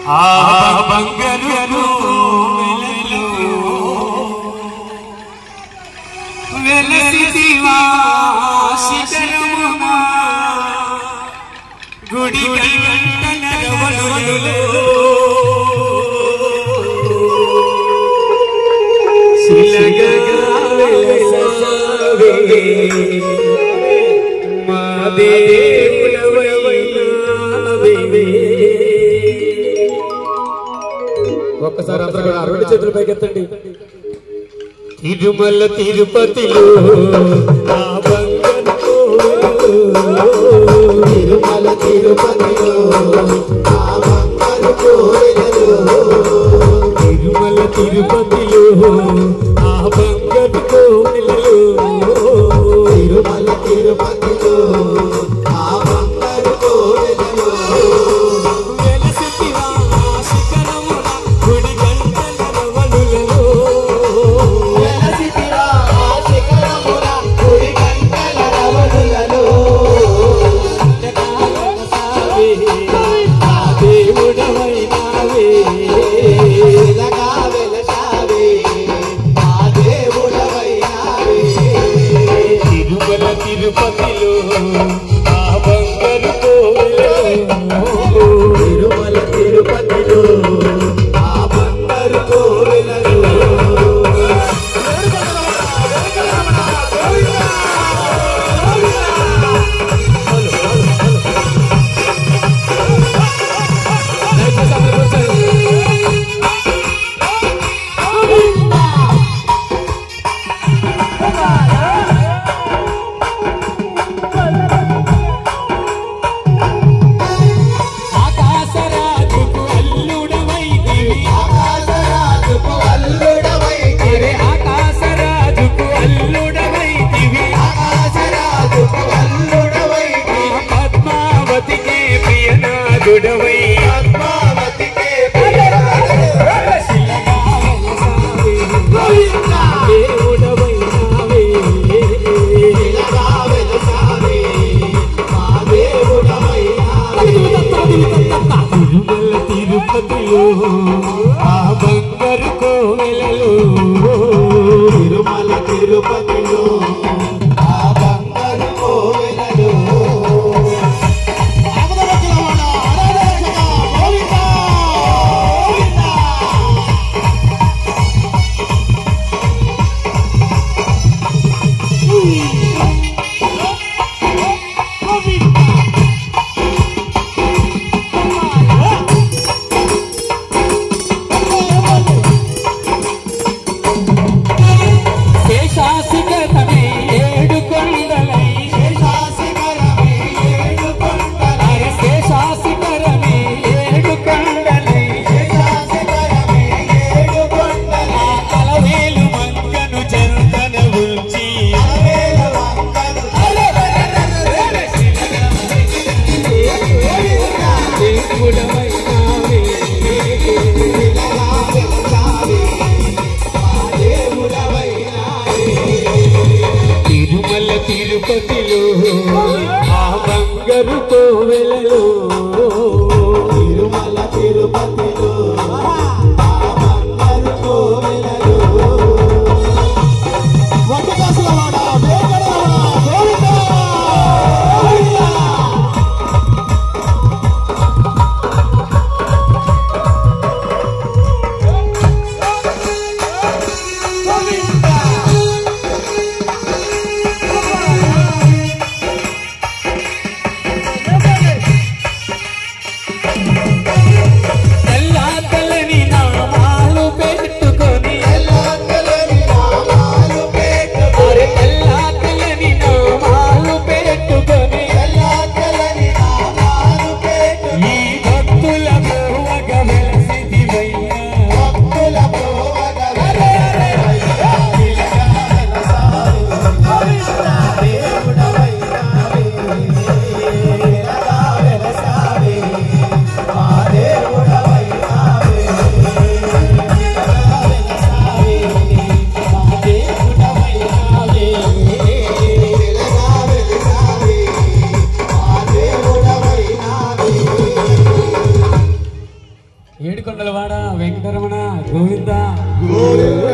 ఆ బంగారు వెలసిదివా శిఖరమున గుడి గంటల రవలులో శిలగా వెలసావే మా దేవుడవైనావే. ఒక్కసారి అందరూ కూడా 2 చేతులు పైకెత్తండి. తిరుమల తిరుపతిలో ఆ బంగారు తిరుమల తిరుపతిలో ఆ బంగారు కోవెలలో తిరుమల తిరుపతిలో ఆ బంగారు కోవెలలో తిరుమల తిరుపతిలో ఆ బంగారు కోవెలలో వెలసితివా శిఖరమున గుడి గంటల రవలులలో వెలసితివా శిఖరమున గుడి గంటల రవలులలో ఆ దేవుడవైనావే శిలగా వెలసావే ఆ దేవుడవైనావే. తిరుమల తిరుపతిలో ఆ బంగారు కోవెలలో తిరుమల తిరుపతిలో ఆ బంగారు కోవెలలో ఆకాశరాజుకు అల్లుడవైతివి ఆకాశరాజుకు అల్లుడవైతివి ఆకాశరాజుకు అల్లుడవైతివి ఆకాశరాజుకు అల్లుడవైతివి పద్మావతికే ప్రియనాథుడవై పద్మావతికే దేవుడవైనావే శిలగా వెలసావే మా దేవుడవైనావే. తిరుమల తిరుపతిలో ఆ బంగారు కోవెలలో తిరుమల తిరుపతిలో ఆ బంగారు కోవెలలో శేషాశిఖరమే ఏడు కొండలై శేషాశిఖరమే ఏడు కొండలై శేషాశిఖరమే ఏడు కొండలై శేషాశిఖరమే ఏడు కొండలై అలవేలు మంగను చెంతన ఉంచి అలవేల వంకలు దేవుడవైనావే శిలగా వెలసావే మా దేవుడవైనావే. తిరుమల తిరుపతిలో ఆ బంగారు కోవెలలో తిరుమల తిరుపతిలో ఆ బంగారు కోవెలలో వడ్డకాసులవాడ వేంకటరమణ గోవిందా గోవిందా. తెల్ల ఏడుకొండలవాడ వెంకటరమణ గోవింద గోవింద